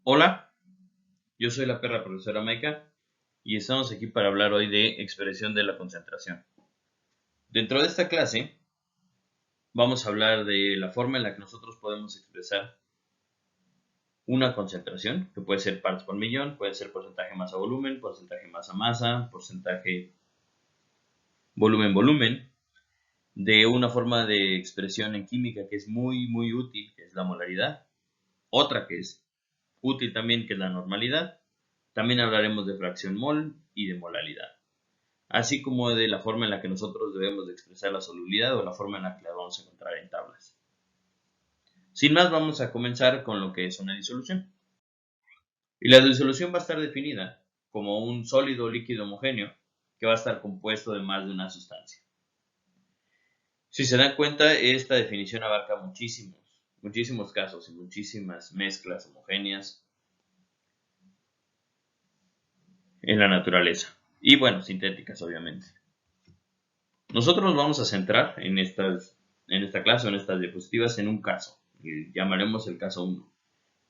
Hola, yo soy la perra profesora Maika y estamos aquí para hablar hoy de expresión de la concentración. Dentro de esta clase vamos a hablar de la forma en la que nosotros podemos expresar una concentración, que puede ser partes por millón, puede ser porcentaje masa volumen, porcentaje masa masa, porcentaje volumen volumen, de una forma de expresión en química que es muy útil, que es la molaridad, otra que es útil también, que es la normalidad. También hablaremos de fracción mol y de molalidad, así como de la forma en la que nosotros debemos de expresar la solubilidad o la forma en la que la vamos a encontrar en tablas. Sin más, vamos a comenzar con lo que es una disolución. Y la disolución va a estar definida como un sólido líquido homogéneo que va a estar compuesto de más de una sustancia. Si se dan cuenta, esta definición abarca muchísimos casos y muchísimas mezclas homogéneas en la naturaleza. Y bueno, sintéticas obviamente. Nosotros nos vamos a centrar en esta clase o en estas diapositivas en un caso, que llamaremos el caso 1,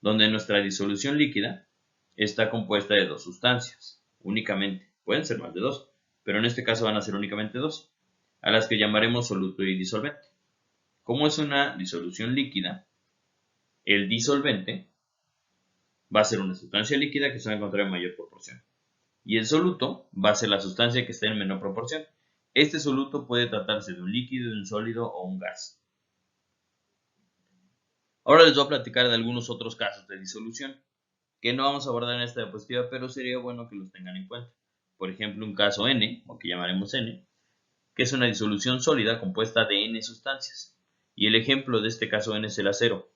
donde nuestra disolución líquida está compuesta de dos sustancias, únicamente. Pueden ser más de dos, pero en este caso van a ser únicamente dos, a las que llamaremos soluto y disolvente. Como es una disolución líquida, el disolvente va a ser una sustancia líquida que se va a encontrar en mayor proporción, y el soluto va a ser la sustancia que esté en menor proporción. Este soluto puede tratarse de un líquido, de un sólido o un gas. Ahora les voy a platicar de algunos otros casos de disolución que no vamos a abordar en esta diapositiva, pero sería bueno que los tengan en cuenta. Por ejemplo, un caso N, o que llamaremos N, que es una disolución sólida compuesta de N sustancias. Y el ejemplo de este caso N es el acero.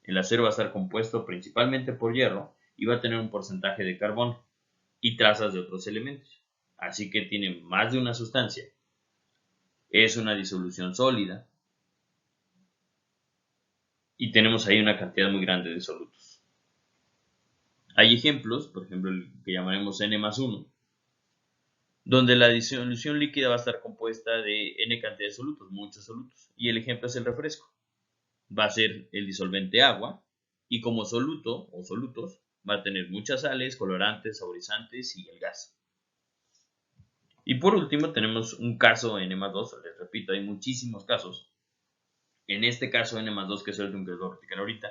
El acero va a estar compuesto principalmente por hierro y va a tener un porcentaje de carbono y trazas de otros elementos. Así que tiene más de una sustancia. Es una disolución sólida y tenemos ahí una cantidad muy grande de solutos. Hay ejemplos, por ejemplo el que llamaremos N más 1, donde la disolución líquida va a estar compuesta de N cantidad de solutos, muchos solutos. Y el ejemplo es el refresco. Va a ser el disolvente agua y como soluto o solutos va a tener muchas sales, colorantes, saborizantes y el gas. Y por último tenemos un caso N más 2, les repito, hay muchísimos casos. En este caso N más 2, que es el último que les voy a platicar ahorita,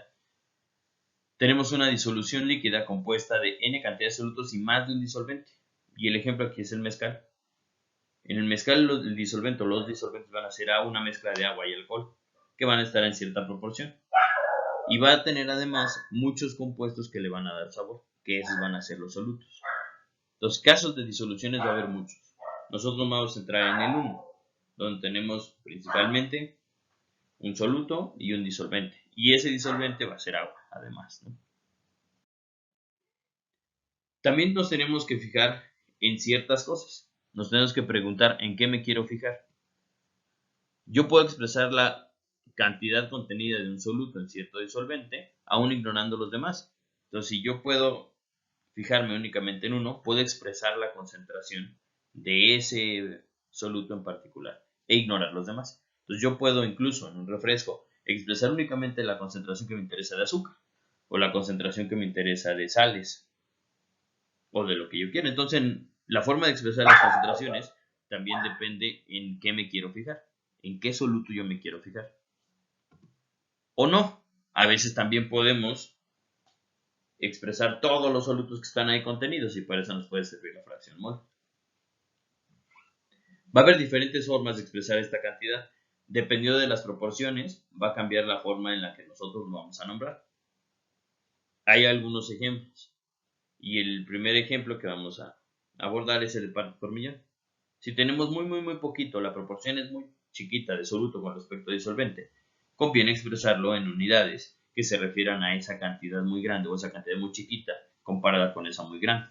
tenemos una disolución líquida compuesta de N cantidad de solutos y más de un disolvente. Y el ejemplo aquí es el mezcal. En el mezcal el disolvente o los disolventes van a ser una mezcla de agua y alcohol, que van a estar en cierta proporción. Y va a tener además muchos compuestos que le van a dar sabor, que esos van a ser los solutos. Los casos de disoluciones va a haber muchos. Nosotros vamos a entrar en el 1, donde tenemos principalmente un soluto y un disolvente. Y ese disolvente va a ser agua, además, ¿no? También nos tenemos que fijar en ciertas cosas. Nos tenemos que preguntar en qué me quiero fijar. Yo puedo expresar la cantidad contenida de un soluto en cierto disolvente, aún ignorando los demás. Entonces, si yo puedo fijarme únicamente en uno, puedo expresar la concentración de ese soluto en particular e ignorar los demás. Entonces, yo puedo incluso en un refresco expresar únicamente la concentración que me interesa de azúcar o la concentración que me interesa de sales o de lo que yo quiero. Entonces, la forma de expresar las concentraciones también depende en qué me quiero fijar, en qué soluto yo me quiero fijar. O no, a veces también podemos expresar todos los solutos que están ahí contenidos y para eso nos puede servir la fracción mol. Va a haber diferentes formas de expresar esta cantidad. Dependiendo de las proporciones, va a cambiar la forma en la que nosotros lo vamos a nombrar. Hay algunos ejemplos. Y el primer ejemplo que vamos a abordar es el de partes por millón. Si tenemos muy poquito, la proporción es muy chiquita de soluto con respecto a disolvente, conviene expresarlo en unidades que se refieran a esa cantidad muy grande o esa cantidad muy chiquita comparada con esa muy grande.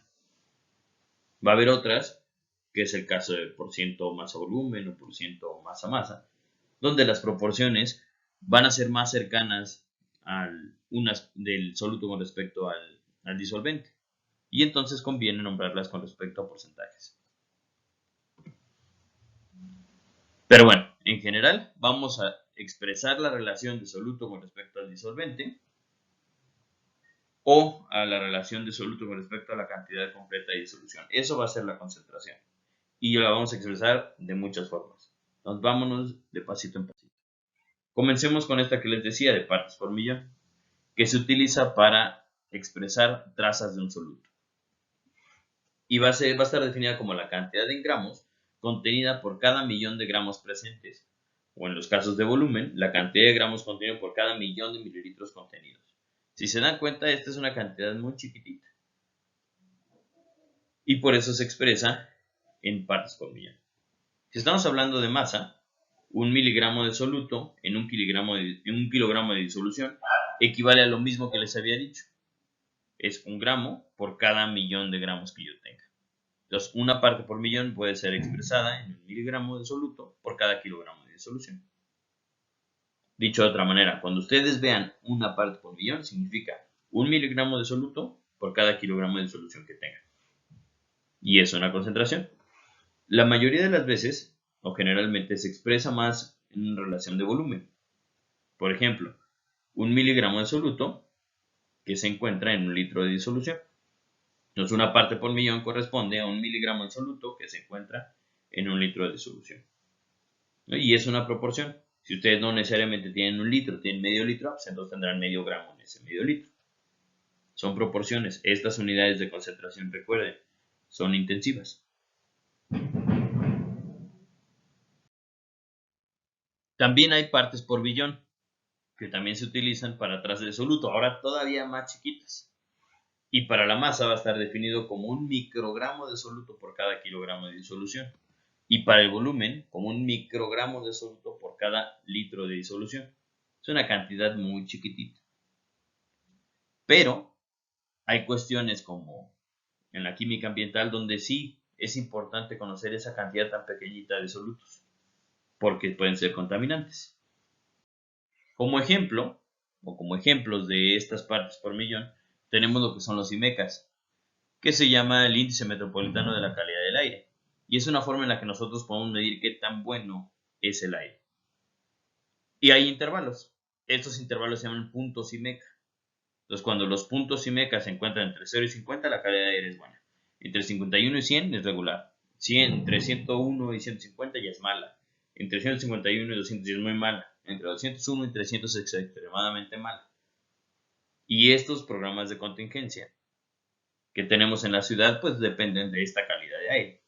Va a haber otras, que es el caso de por ciento masa volumen o por ciento masa masa, donde las proporciones van a ser más cercanas del soluto con respecto al disolvente. Y entonces conviene nombrarlas con respecto a porcentajes. Pero bueno, en general vamos a expresar la relación de soluto con respecto al disolvente o a la relación de soluto con respecto a la cantidad completa de disolución. Eso va a ser la concentración. Y la vamos a expresar de muchas formas. Entonces, vámonos de pasito en pasito. Comencemos con esta que les decía de partes por millón, que se utiliza para expresar trazas de un soluto. Y va a estar definida como la cantidad en gramos contenida por cada millón de gramos presentes, o en los casos de volumen, la cantidad de gramos contenido por cada millón de mililitros contenidos. Si se dan cuenta, esta es una cantidad muy chiquitita. Y por eso se expresa en partes por millón. Si estamos hablando de masa, 1 miligramo de soluto en un kilogramo de disolución equivale a lo mismo que les había dicho. Es 1 gramo por cada millón de gramos que yo tenga. Entonces, una parte por millón puede ser expresada en 1 miligramo de soluto por cada kilogramo de disolución. Dicho de otra manera, cuando ustedes vean una parte por millón, significa 1 miligramo de soluto por cada kilogramo de disolución que tengan. Y es una concentración. La mayoría de las veces, o generalmente, se expresa más en relación de volumen. Por ejemplo, 1 miligramo de soluto que se encuentra en 1 litro de disolución. Entonces, una parte por millón corresponde a 1 miligramo de soluto que se encuentra en 1 litro de disolución. Y es una proporción. Si ustedes no necesariamente tienen 1 litro, tienen medio litro, pues entonces tendrán medio gramo en ese medio litro. Son proporciones. Estas unidades de concentración, recuerden, son intensivas. También hay partes por billón, que también se utilizan para trazas de soluto, ahora todavía más chiquitas. Y para la masa va a estar definido como 1 microgramo de soluto por cada kilogramo de disolución. Y para el volumen, como 1 microgramo de soluto por cada litro de disolución. Es una cantidad muy chiquitita. Pero hay cuestiones como en la química ambiental donde sí es importante conocer esa cantidad tan pequeñita de solutos, porque pueden ser contaminantes. Como ejemplo, o como ejemplos de estas partes por millón, tenemos lo que son los IMECAS, que se llama el índice metropolitano de la calidad del aire. Y es una forma en la que nosotros podemos medir qué tan bueno es el aire. Y hay intervalos. Estos intervalos se llaman puntos IMECA. Entonces, cuando los puntos IMECA se encuentran entre 0 y 50, la calidad de aire es buena. Entre 51 y 100 es regular. 100, entre 101 y 150 ya es mala. Entre 151 y 200 ya es muy mala. Entre 201 y 300 es extremadamente mala. Y estos programas de contingencia que tenemos en la ciudad, pues dependen de esta calidad de aire.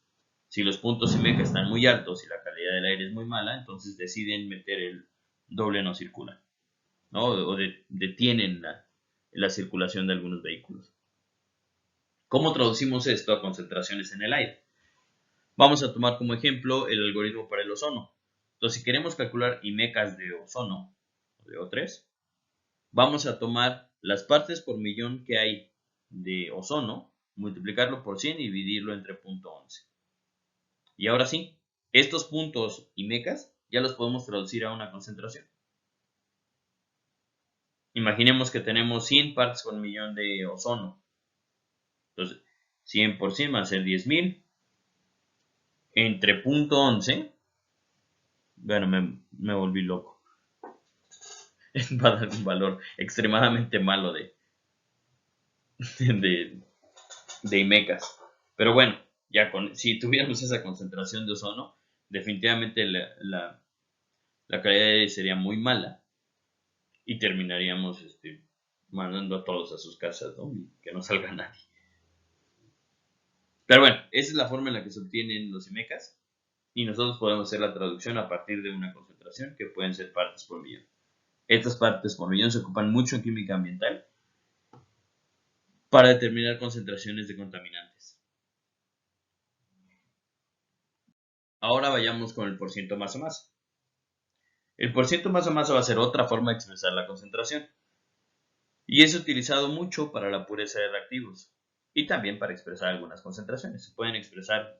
Si los puntos IMECA están muy altos y la calidad del aire es muy mala, entonces deciden meter el doble no circula, ¿no? O detienen la circulación de algunos vehículos. ¿Cómo traducimos esto a concentraciones en el aire? Vamos a tomar como ejemplo el algoritmo para el ozono. Entonces, si queremos calcular IMECAS de ozono, de O3, vamos a tomar las partes por millón que hay de ozono, multiplicarlo por 100 y dividirlo entre 0.11. Y ahora sí, estos puntos IMECAS ya los podemos traducir a una concentración. Imaginemos que tenemos 100 partes por millón de ozono. Entonces, 100 por 100 va a ser 10.000 entre 0.11. Bueno, me volví loco. Va a dar un valor extremadamente malo de IMECAS. Pero bueno, ya si tuviéramos esa concentración de ozono, definitivamente la calidad de aire sería muy mala y terminaríamos mandando a todos a sus casas, ¿no? Y que no salga nadie. Pero bueno, esa es la forma en la que se obtienen los IMECAS y nosotros podemos hacer la traducción a partir de una concentración que pueden ser partes por millón. Estas partes por millón se ocupan mucho en química ambiental para determinar concentraciones de contaminantes. Ahora vayamos con el porciento masa masa. El porciento masa masa va a ser otra forma de expresar la concentración y es utilizado mucho para la pureza de reactivos y también para expresar algunas concentraciones. Se pueden expresar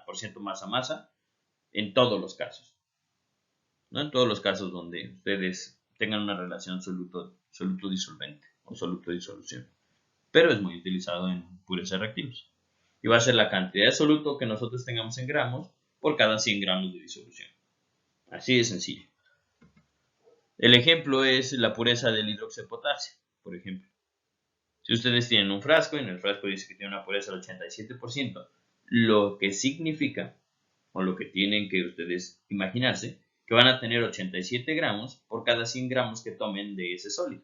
porciento masa masa en todos los casos, ¿no? En todos los casos donde ustedes tengan una relación soluto-disolvente o soluto-disolución, pero es muy utilizado en pureza de reactivos. Y va a ser la cantidad de soluto que nosotros tengamos en gramos por cada 100 gramos de disolución. Así de sencillo. El ejemplo es la pureza del hidróxido de potasio, por ejemplo. Si ustedes tienen un frasco, en el frasco dice que tiene una pureza del 87%, lo que significa, o lo que tienen que ustedes imaginarse, que van a tener 87 gramos por cada 100 gramos que tomen de ese sólido.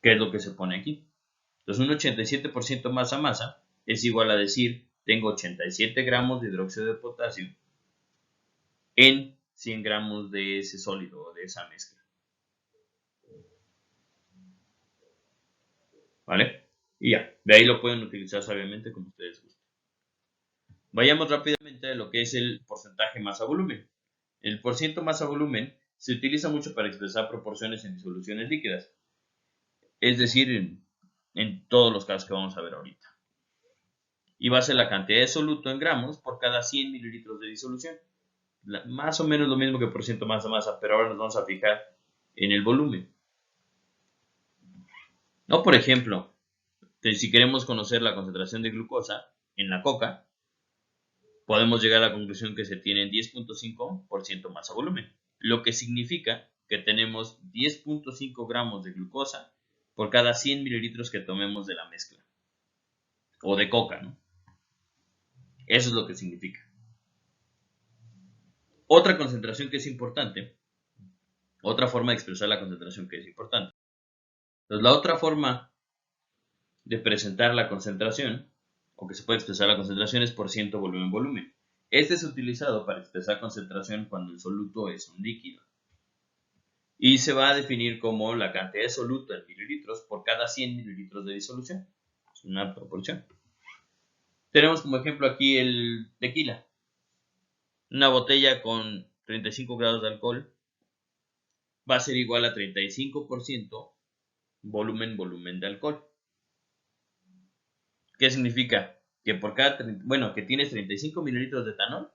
¿Qué es lo que se pone aquí? Entonces, un 87% masa-masa es igual a decir, tengo 87 gramos de hidróxido de potasio en 100 gramos de ese sólido o de esa mezcla. ¿Vale? Y ya, de ahí lo pueden utilizar sabiamente como ustedes gusten. Vayamos rápidamente a lo que es el porcentaje masa-volumen. El porciento masa-volumen se utiliza mucho para expresar proporciones en disoluciones líquidas, es decir, en todos los casos que vamos a ver ahorita. Y va a ser la cantidad de soluto en gramos por cada 100 mililitros de disolución. Más o menos lo mismo que porciento masa-masa, pero ahora nos vamos a fijar en el volumen. O por ejemplo, si queremos conocer la concentración de glucosa en la coca, podemos llegar a la conclusión que se tiene 10.5% masa-volumen, lo que significa que tenemos 10.5 gramos de glucosa por cada 100 mililitros que tomemos de la mezcla, o de coca, ¿no? Eso es lo que significa. Otra concentración que es importante, otra forma de expresar la concentración que es importante. Entonces, la otra forma de presentar la concentración, o que se puede expresar la concentración, es por ciento volumen-volumen. Este es utilizado para expresar concentración cuando el soluto es un líquido. Y se va a definir como la cantidad de soluto en mililitros por cada 100 mililitros de disolución. Es una proporción. Tenemos como ejemplo aquí el tequila. Una botella con 35 grados de alcohol va a ser igual a 35% volumen de alcohol. ¿Qué significa? Que por cada, que tienes 35 mililitros de etanol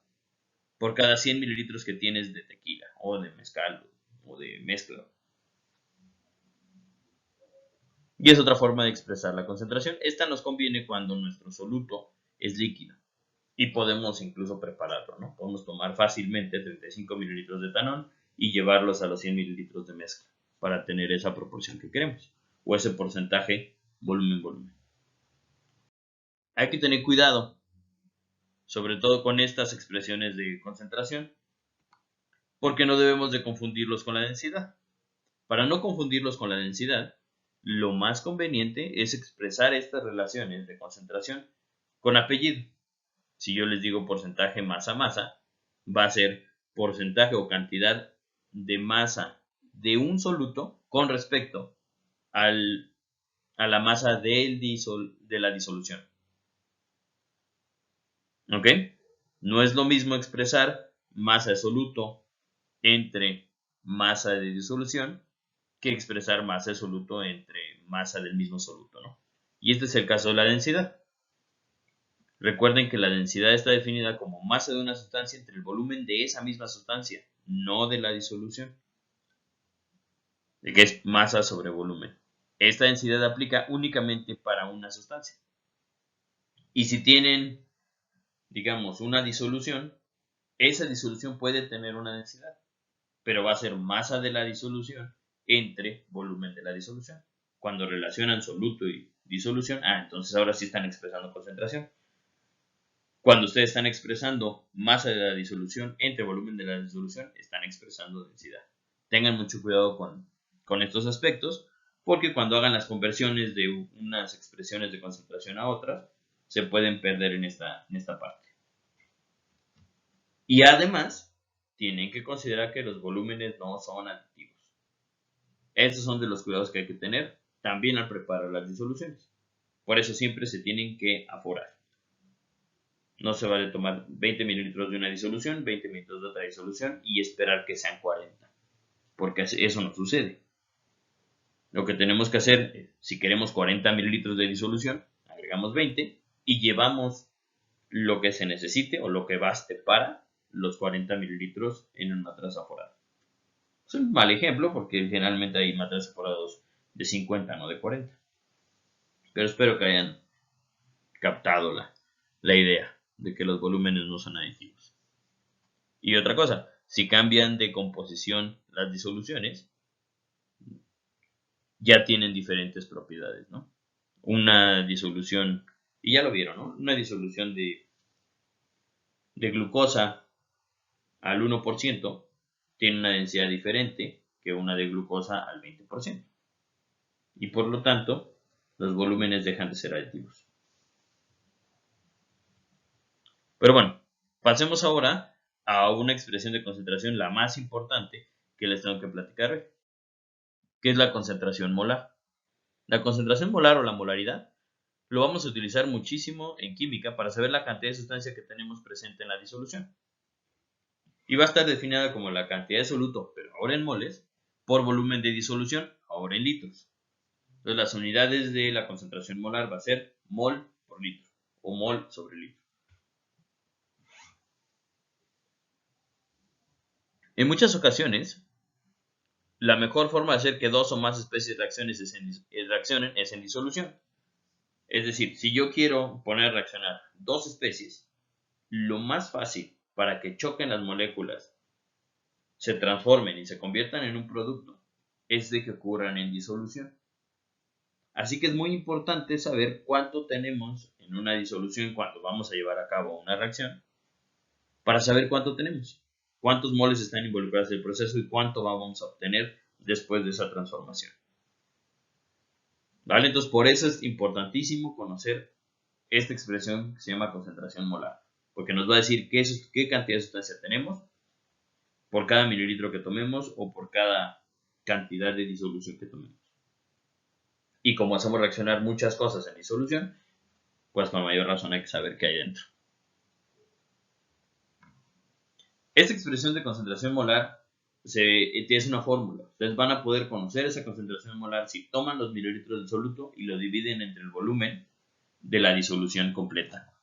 por cada 100 mililitros que tienes de tequila o de mezcal o de mezcla. Y es otra forma de expresar la concentración. Esta nos conviene cuando nuestro soluto es líquido y podemos incluso prepararlo, ¿no? Podemos tomar fácilmente 35 mililitros de etanol y llevarlos a los 100 mililitros de mezcla para tener esa proporción que queremos o ese porcentaje volumen-volumen. Hay que tener cuidado, sobre todo con estas expresiones de concentración, porque no debemos de confundirlos con la densidad. Para no confundirlos con la densidad, lo más conveniente es expresar estas relaciones de concentración con apellido. Si yo les digo porcentaje masa-masa, va a ser porcentaje o cantidad de masa de un soluto con respecto a la masa de la disolución. ¿Ok? No es lo mismo expresar masa de soluto entre masa de disolución que expresar masa de soluto entre masa del mismo soluto, ¿no? Y este es el caso de la densidad. Recuerden que la densidad está definida como masa de una sustancia entre el volumen de esa misma sustancia, no de la disolución, de que es masa sobre volumen. Esta densidad aplica únicamente para una sustancia. Y si tienen, digamos, una disolución, esa disolución puede tener una densidad, pero va a ser masa de la disolución entre volumen de la disolución. Cuando relacionan soluto y disolución, entonces ahora sí están expresando concentración. Cuando ustedes están expresando masa de la disolución entre volumen de la disolución, están expresando densidad. Tengan mucho cuidado con estos aspectos, porque cuando hagan las conversiones de unas expresiones de concentración a otras, se pueden perder en esta parte. Y además, tienen que considerar que los volúmenes no son aditivos. Estos son de los cuidados que hay que tener también al preparar las disoluciones. Por eso siempre se tienen que aforar. No se vale tomar 20 mililitros de una disolución, 20 mililitros de otra disolución y esperar que sean 40, porque eso no sucede. Lo que tenemos que hacer, si queremos 40 mililitros de disolución, agregamos 20 y llevamos lo que se necesite o lo que baste para los 40 mililitros en un matraz aforado. Es un mal ejemplo porque generalmente hay matrazos aforados de 50, no de 40. Pero espero que hayan captado la idea de que los volúmenes no son aditivos. Y otra cosa, si cambian de composición las disoluciones, ya tienen diferentes propiedades, ¿no? Una disolución, y ya lo vieron, ¿no? Una disolución de glucosa al 1% tiene una densidad diferente que una de glucosa al 20%. Y por lo tanto, los volúmenes dejan de ser aditivos. Pero bueno, pasemos ahora a una expresión de concentración, la más importante que les tengo que platicar hoy, que es la concentración molar. La concentración molar o la molaridad lo vamos a utilizar muchísimo en química para saber la cantidad de sustancia que tenemos presente en la disolución. Y va a estar definida como la cantidad de soluto, pero ahora en moles, por volumen de disolución, ahora en litros. Entonces las unidades de la concentración molar va a ser mol por litro o mol sobre litro. En muchas ocasiones, la mejor forma de hacer que dos o más especies reaccionen es en disolución. Es decir, si yo quiero poner a reaccionar dos especies, lo más fácil para que choquen las moléculas, se transformen y se conviertan en un producto, es de que ocurran en disolución. Así que es muy importante saber cuánto tenemos en una disolución cuando vamos a llevar a cabo una reacción, para saber cuánto tenemos, cuántos moles están involucrados en el proceso y cuánto vamos a obtener después de esa transformación. ¿Vale? Entonces, por eso es importantísimo conocer esta expresión que se llama concentración molar, porque nos va a decir qué cantidad de sustancia tenemos por cada mililitro que tomemos o por cada cantidad de disolución que tomemos. Y como hacemos reaccionar muchas cosas en disolución, pues con mayor razón hay que saber qué hay dentro. Esta expresión de concentración molar es una fórmula. Ustedes van a poder conocer esa concentración molar si toman los mililitros de soluto y lo dividen entre el volumen de la disolución completa.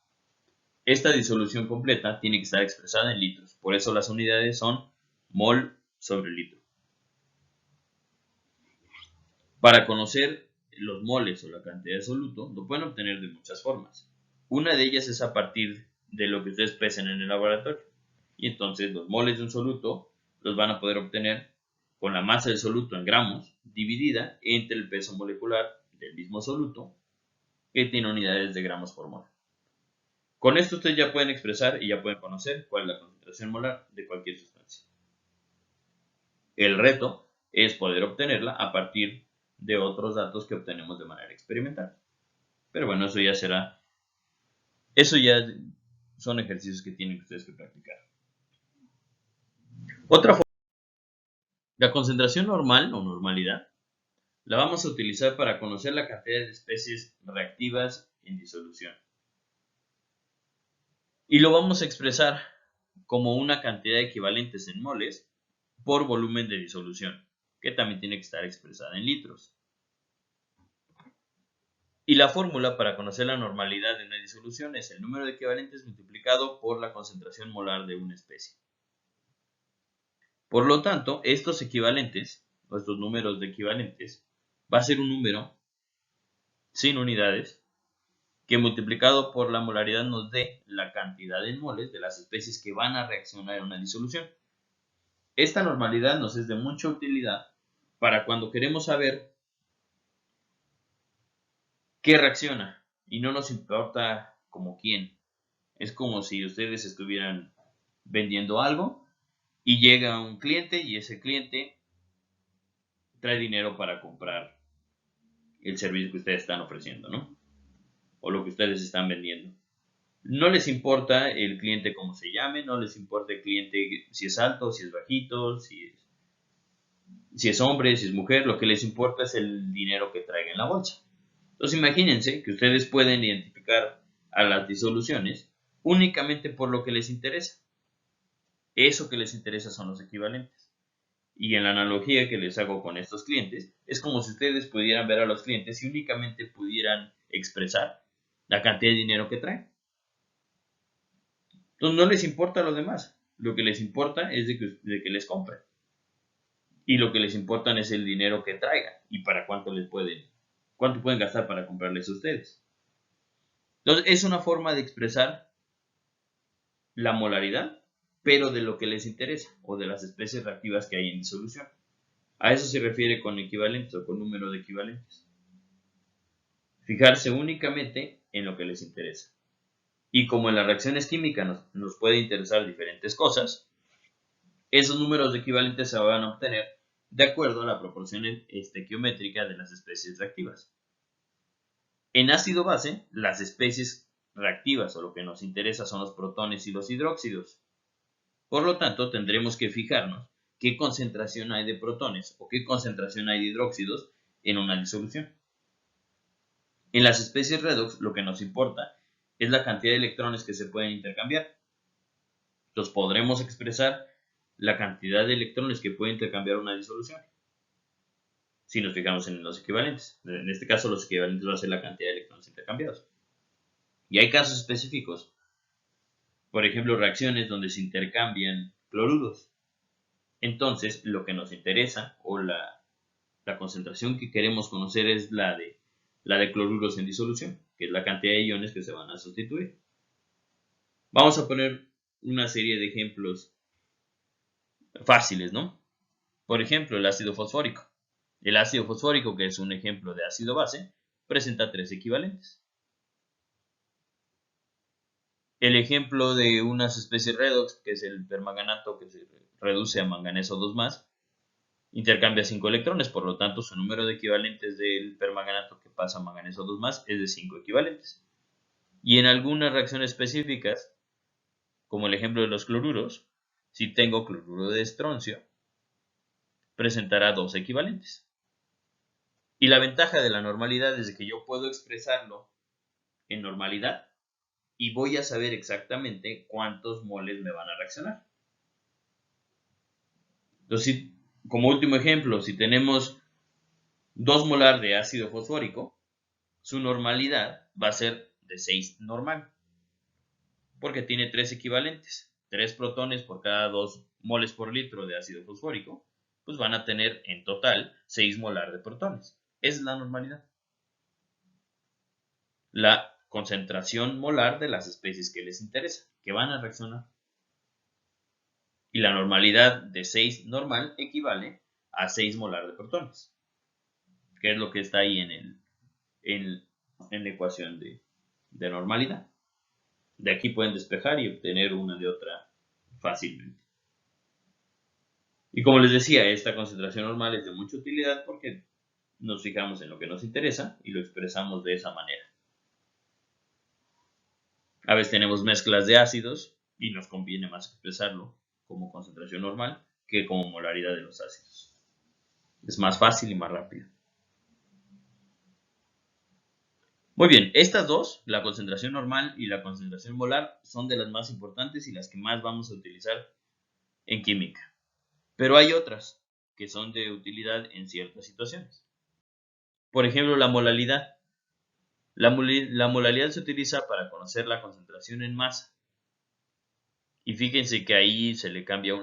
Esta disolución completa tiene que estar expresada en litros, por eso las unidades son mol sobre litro. Para conocer los moles o la cantidad de soluto, lo pueden obtener de muchas formas. Una de ellas es a partir de lo que ustedes pesen en el laboratorio. Y entonces los moles de un soluto los van a poder obtener con la masa del soluto en gramos dividida entre el peso molecular del mismo soluto, que tiene unidades de gramos por mol. Con esto ustedes ya pueden expresar y ya pueden conocer cuál es la concentración molar de cualquier sustancia. El reto es poder obtenerla a partir de otros datos que obtenemos de manera experimental. Pero bueno, eso ya son ejercicios que tienen ustedes que practicar. Otra forma, la concentración normal o normalidad, la vamos a utilizar para conocer la cantidad de especies reactivas en disolución. Y lo vamos a expresar como una cantidad de equivalentes en moles por volumen de disolución, que también tiene que estar expresada en litros. Y la fórmula para conocer la normalidad de una disolución es el número de equivalentes multiplicado por la concentración molar de una especie. Por lo tanto, estos equivalentes, o estos números de equivalentes, va a ser un número sin unidades que multiplicado por la molaridad nos dé la cantidad en moles de las especies que van a reaccionar en una disolución. Esta normalidad nos es de mucha utilidad para cuando queremos saber qué reacciona y no nos importa como quién. Es como si ustedes estuvieran vendiendo algo y llega un cliente y ese cliente trae dinero para comprar el servicio que ustedes están ofreciendo, ¿no? O lo que ustedes están vendiendo. No les importa el cliente cómo se llame, no les importa el cliente si es alto, si es bajito, si es hombre, si es mujer, lo que les importa es el dinero que traiga en la bolsa. Entonces imagínense que ustedes pueden identificar a las disoluciones únicamente por lo que les interesa. Eso que les interesa son los equivalentes. Y en la analogía que les hago con estos clientes, es como si ustedes pudieran ver a los clientes y únicamente pudieran expresar la cantidad de dinero que traen. Entonces no les importa lo demás. Lo que les importa es de que les compren. Y lo que les importa es el dinero que traigan y para cuánto pueden gastar para comprarles a ustedes. Entonces es una forma de expresar la molaridad, pero de lo que les interesa o de las especies reactivas que hay en disolución. A eso se refiere con equivalentes o con número de equivalentes. Fijarse únicamente en lo que les interesa. Y como en las reacciones químicas nos puede interesar diferentes cosas, esos números de equivalentes se van a obtener de acuerdo a la proporción estequiométrica de las especies reactivas. En ácido-base, las especies reactivas o lo que nos interesa son los protones y los hidróxidos. Por lo tanto, tendremos que fijarnos qué concentración hay de protones o qué concentración hay de hidróxidos en una disolución. En las especies redox, lo que nos importa es la cantidad de electrones que se pueden intercambiar. Entonces, podremos expresar la cantidad de electrones que puede intercambiar una disolución si nos fijamos en los equivalentes. En este caso, los equivalentes va a ser la cantidad de electrones intercambiados. Y hay casos específicos, por ejemplo, reacciones donde se intercambian cloruros. Entonces, lo que nos interesa o la concentración que queremos conocer es la de cloruros en disolución, que es la cantidad de iones que se van a sustituir. Vamos a poner una serie de ejemplos fáciles, ¿no? Por ejemplo, el ácido fosfórico. El ácido fosfórico, que es un ejemplo de ácido base, presenta 3 equivalentes. El ejemplo de unas especies redox, que es el permanganato que se reduce a manganeso 2+, intercambia 5 electrones, por lo tanto su número de equivalentes del permanganato que pasa a manganeso 2+ es de 5 equivalentes. Y en algunas reacciones específicas, como el ejemplo de los cloruros, si tengo cloruro de estroncio, presentará 2 equivalentes. Y la ventaja de la normalidad es que yo puedo expresarlo en normalidad y voy a saber exactamente cuántos moles me van a reaccionar. Entonces, como último ejemplo, si tenemos 2 molar de ácido fosfórico, su normalidad va a ser de 6 normal, porque tiene 3 equivalentes. 3 protones por cada 2 moles por litro de ácido fosfórico, pues van a tener en total 6 molar de protones. Esa es la normalidad. La concentración molar de las especies que les interesa, que van a reaccionar. Y la normalidad de 6 normal equivale a 6 molar de protones, que es lo que está ahí en la ecuación de normalidad. De aquí pueden despejar y obtener una de otra fácilmente. Y como les decía, esta concentración normal es de mucha utilidad porque nos fijamos en lo que nos interesa y lo expresamos de esa manera. A veces tenemos mezclas de ácidos y nos conviene más expresarlo como concentración normal que como molaridad de los ácidos. Es más fácil y más rápido. Muy bien, estas dos, la concentración normal y la concentración molar, son de las más importantes y las que más vamos a utilizar en química. Pero hay otras que son de utilidad en ciertas situaciones. Por ejemplo, la molaridad. La molaridad se utiliza para conocer la concentración en masa. Y fíjense que ahí se le cambia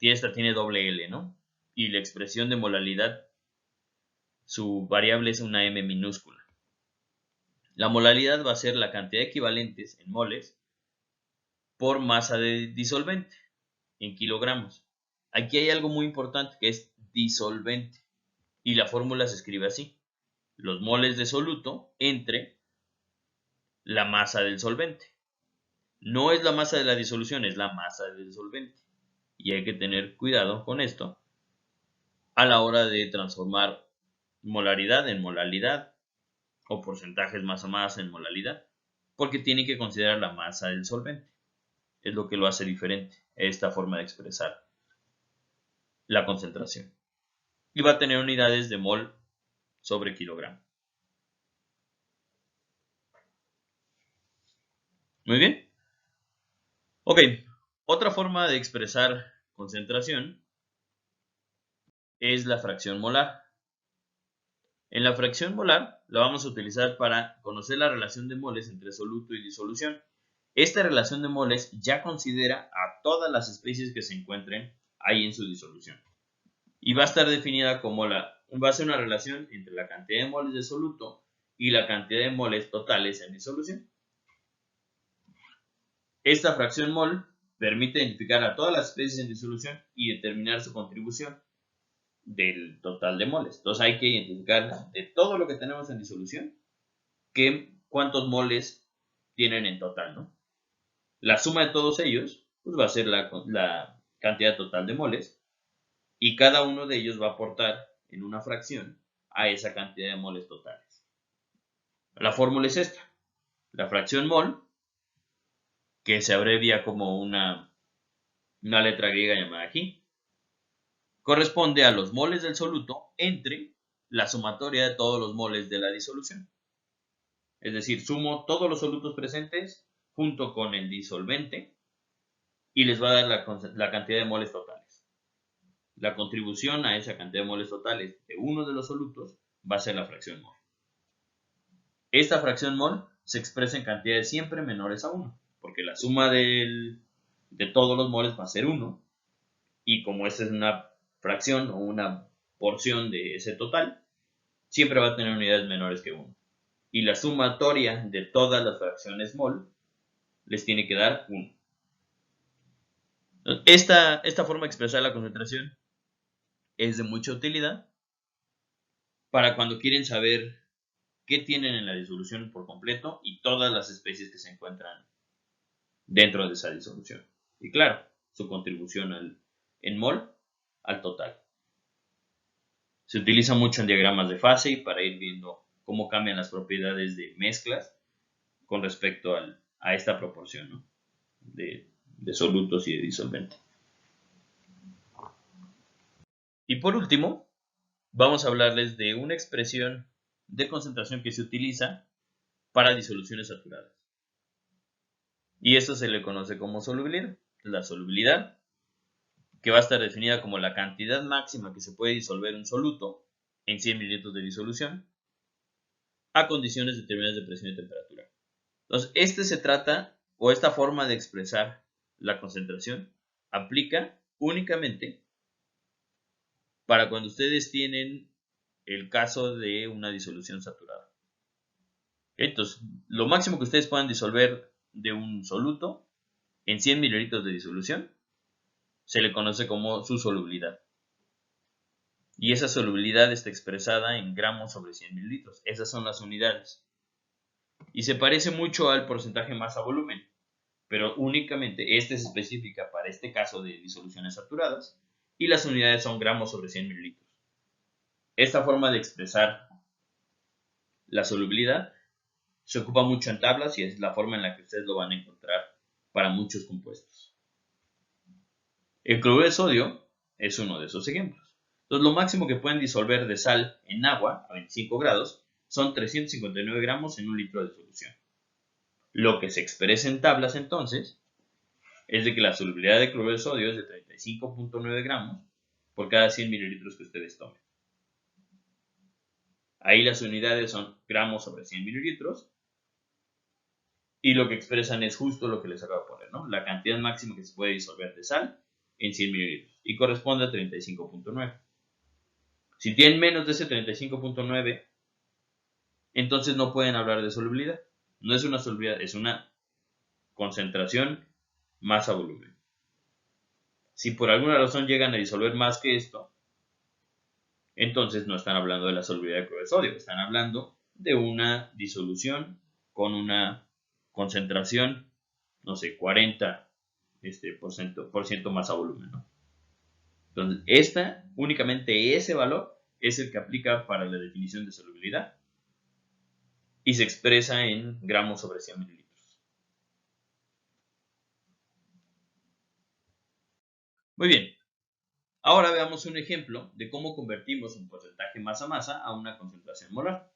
esta tiene doble L, ¿no? Y la expresión de molaridad, su variable es una M minúscula. La molaridad va a ser la cantidad de equivalentes en moles por masa de disolvente en kilogramos. Aquí hay algo muy importante que es disolvente y la fórmula se escribe así: los moles de soluto entre la masa del solvente. No es la masa de la disolución, es la masa del solvente. Y hay que tener cuidado con esto a la hora de transformar molaridad en molalidad o porcentajes masa masa en molalidad, porque tiene que considerar la masa del solvente. Es lo que lo hace diferente, esta forma de expresar la concentración. Y va a tener unidades de mol sobre kilogramo. Muy bien. Ok, otra forma de expresar concentración es la fracción molar. En la fracción molar la vamos a utilizar para conocer la relación de moles entre soluto y disolución. Esta relación de moles ya considera a todas las especies que se encuentren ahí en su disolución. Y va a estar definida como va a ser una relación entre la cantidad de moles de soluto y la cantidad de moles totales en disolución. Esta fracción mol permite identificar a todas las especies en disolución y determinar su contribución. del total de moles. Entonces hay que identificar de todo lo que tenemos en disolución, cuántos moles tienen en total, ¿no? La suma de todos ellos pues va a ser la cantidad total de moles, y cada uno de ellos va a aportar en una fracción a esa cantidad de moles totales. La fórmula es esta. La fracción mol, que se abrevia como una letra griega llamada G, corresponde a los moles del soluto entre la sumatoria de todos los moles de la disolución. Es decir, sumo todos los solutos presentes junto con el disolvente y les va a dar la cantidad de moles totales. La contribución a esa cantidad de moles totales de uno de los solutos va a ser la fracción mol. Esta fracción mol se expresa en cantidades siempre menores a 1, porque la suma de todos los moles va a ser 1, y como esta es una fracción o una porción de ese total, siempre va a tener unidades menores que 1. Y la sumatoria de todas las fracciones mol les tiene que dar 1. Esta forma de expresar la concentración es de mucha utilidad para cuando quieren saber qué tienen en la disolución por completo y todas las especies que se encuentran dentro de esa disolución. Y claro, su contribución en mol al total. Se utiliza mucho en diagramas de fase y para ir viendo cómo cambian las propiedades de mezclas con respecto a esta proporción, ¿no? de solutos y de disolvente. Y por último, vamos a hablarles de una expresión de concentración que se utiliza para disoluciones saturadas. Y esto se le conoce como solubilidad. La solubilidad, que va a estar definida como la cantidad máxima que se puede disolver un soluto en 100 mililitros de disolución a condiciones determinadas de presión y temperatura. Entonces, esta forma de expresar la concentración aplica únicamente para cuando ustedes tienen el caso de una disolución saturada. Entonces, lo máximo que ustedes puedan disolver de un soluto en 100 mililitros de disolución se le conoce como su solubilidad. Y esa solubilidad está expresada en gramos sobre 100 mililitros. Esas son las unidades. Y se parece mucho al porcentaje masa-volumen, pero únicamente se especifica para este caso de disoluciones saturadas y las unidades son gramos sobre 100 mililitros. Esta forma de expresar la solubilidad se ocupa mucho en tablas y es la forma en la que ustedes lo van a encontrar para muchos compuestos. El cloruro de sodio es uno de esos ejemplos. Entonces, lo máximo que pueden disolver de sal en agua a 25 grados son 359 gramos en un litro de solución. Lo que se expresa en tablas entonces es de que la solubilidad de cloruro de sodio es de 35.9 gramos por cada 100 mililitros que ustedes tomen. Ahí las unidades son gramos sobre 100 mililitros y lo que expresan es justo lo que les acabo de poner, ¿no? La cantidad máxima que se puede disolver de sal en 100 mililitros y corresponde a 35.9. Si tienen menos de ese 35.9, entonces no pueden hablar de solubilidad. No es una solubilidad, es una concentración masa-volumen. Si por alguna razón llegan a disolver más que esto, entonces no están hablando de la solubilidad de cloruro de sodio, están hablando de una disolución con una concentración, no sé, 40% por ciento masa-volumen, ¿no? Entonces, únicamente ese valor es el que aplica para la definición de solubilidad y se expresa en gramos sobre 100 mililitros. Muy bien, ahora veamos un ejemplo de cómo convertimos un porcentaje masa-masa a una concentración molar.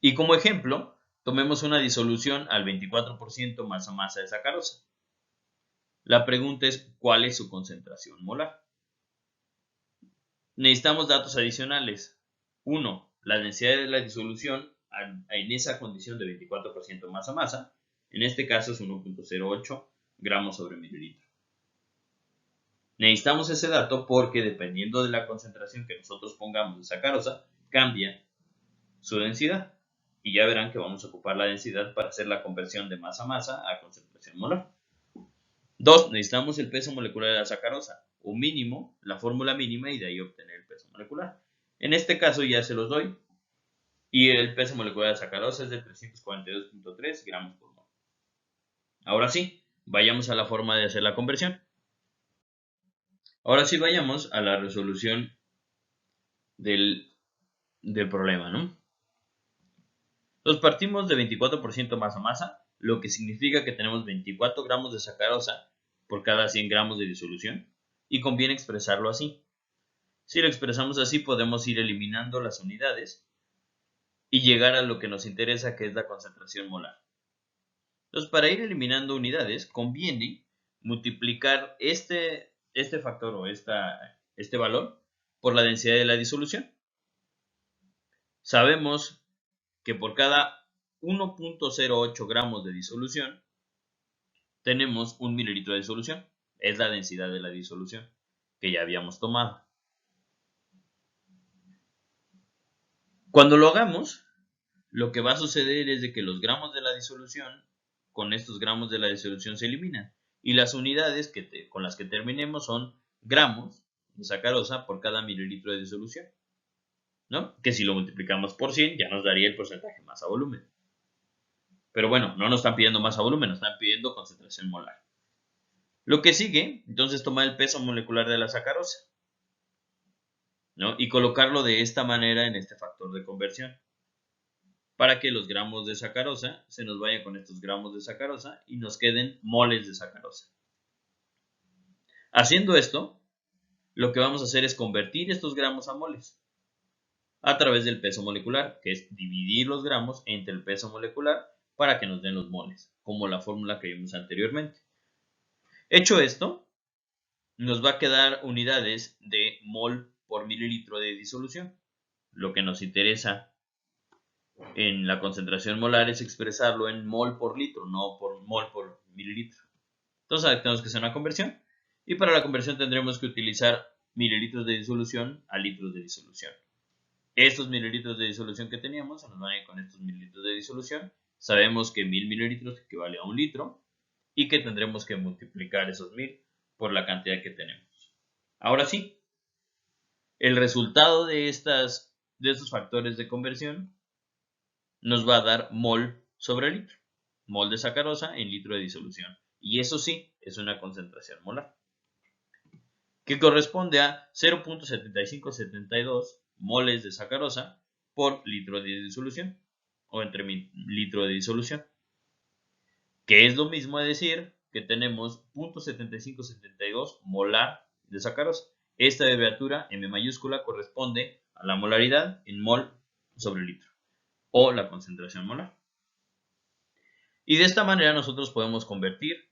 Y como ejemplo, tomemos una disolución al 24% masa-masa de sacarosa. La pregunta es, ¿cuál es su concentración molar? Necesitamos datos adicionales. 1. La densidad de la disolución en esa condición de 24% masa-masa. En este caso es 1.08 gramos sobre mililitro. Necesitamos ese dato porque dependiendo de la concentración que nosotros pongamos de sacarosa, cambia su densidad. Y ya verán que vamos a ocupar la densidad para hacer la conversión de masa-masa a concentración molar. 2. Necesitamos el peso molecular de la sacarosa. o mínimo, la fórmula mínima, y de ahí obtener el peso molecular. En este caso ya se los doy, y el peso molecular de sacarosa es de 342.3 gramos por mol. Ahora sí, vayamos a la forma de hacer la conversión. Ahora sí vayamos a la resolución del problema, ¿no? Entonces partimos de 24% masa-masa, lo que significa que tenemos 24 gramos de sacarosa por cada 100 gramos de disolución, y conviene expresarlo así. Si lo expresamos así, podemos ir eliminando las unidades y llegar a lo que nos interesa, que es la concentración molar. Entonces, para ir eliminando unidades, conviene multiplicar este factor o este valor por la densidad de la disolución. Sabemos que por cada 1.08 gramos de disolución tenemos 1 mililitro de disolución. Es la densidad de la disolución que ya habíamos tomado. Cuando lo hagamos, lo que va a suceder es de que los gramos de la disolución, con estos gramos de la disolución se eliminan. Y las unidades con las que terminemos son gramos de sacarosa por cada mililitro de disolución, ¿no? Que si lo multiplicamos por 100 ya nos daría el porcentaje masa volumen. Pero bueno, no nos están pidiendo masa volumen, nos están pidiendo concentración molar. Lo que sigue, entonces, tomar el peso molecular de la sacarosa, ¿no? Y colocarlo de esta manera en este factor de conversión, para que los gramos de sacarosa se nos vayan con estos gramos de sacarosa y nos queden moles de sacarosa. Haciendo esto, lo que vamos a hacer es convertir estos gramos a moles a través del peso molecular, que es dividir los gramos entre el peso molecular para que nos den los moles, como la fórmula que vimos anteriormente. Hecho esto, nos va a quedar unidades de mol por mililitro de disolución. Lo que nos interesa en la concentración molar es expresarlo en mol por litro, no por mol por mililitro. Entonces tenemos que hacer una conversión, y para la conversión tendremos que utilizar mililitros de disolución a litros de disolución. Estos mililitros de disolución que teníamos se nos van a ir con estos mililitros de disolución. Sabemos que 1000 mililitros equivale a 1 litro y que tendremos que multiplicar esos 1000 por la cantidad que tenemos. Ahora sí, el resultado de estos factores de conversión nos va a dar mol sobre litro, mol de sacarosa en litro de disolución, y eso sí es una concentración molar, que corresponde a 0.7572 moles de sacarosa por litro de disolución, o entre litro de disolución, que es lo mismo a decir que tenemos 0.7572 molar de sacarosa. Esta abreviatura M mayúscula corresponde a la molaridad en mol sobre litro, o la concentración molar. Y de esta manera nosotros podemos convertir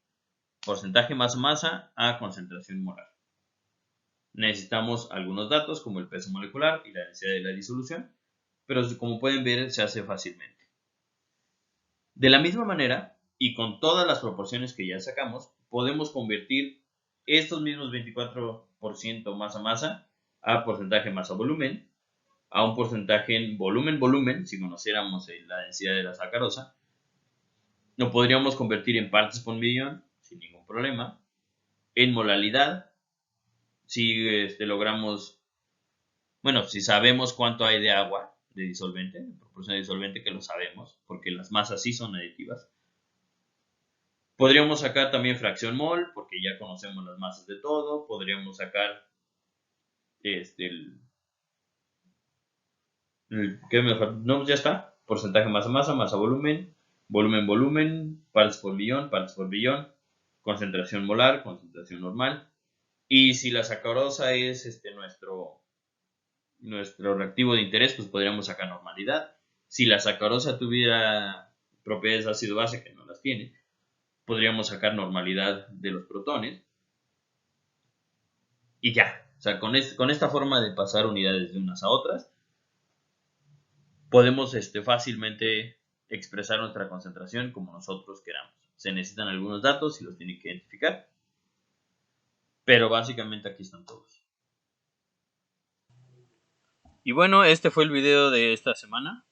porcentaje masa-masa a concentración molar. Necesitamos algunos datos como el peso molecular y la densidad de la disolución, pero como pueden ver se hace fácilmente. De la misma manera, y con todas las proporciones que ya sacamos, podemos convertir estos mismos 24% masa-masa a porcentaje masa-volumen, a un porcentaje en volumen-volumen, si conociéramos la densidad de la sacarosa. Lo podríamos convertir en partes por millón, sin ningún problema, en molalidad, si logramos, bueno, si sabemos cuánto hay de agua, de disolvente, de proporción de disolvente, que lo sabemos, porque las masas sí son aditivas. Podríamos sacar también fracción mol, porque ya conocemos las masas de todo. Podríamos sacar ¿qué mejor? No, ya está. Porcentaje masa-masa, masa-volumen, volumen-volumen, partes por billón, concentración molar, concentración normal. Y si la sacarosa es nuestro reactivo de interés, pues podríamos sacar normalidad. Si la sacarosa tuviera propiedades de ácido-base, que no las tiene, podríamos sacar normalidad de los protones. Y ya, o sea, con esta forma de pasar unidades de unas a otras, podemos fácilmente expresar nuestra concentración como nosotros queramos. Se necesitan algunos datos y los tienen que identificar, pero básicamente aquí están todos. Y bueno, este fue el video de esta semana.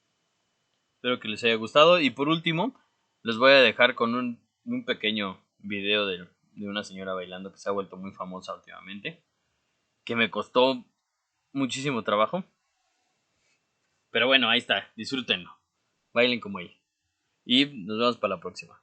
Espero que les haya gustado. Y por último, les voy a dejar con un pequeño video de una señora bailando que se ha vuelto muy famosa últimamente. que me costó muchísimo trabajo. Pero bueno, ahí está, disfrútenlo. Bailen como ella. Y nos vemos para la próxima.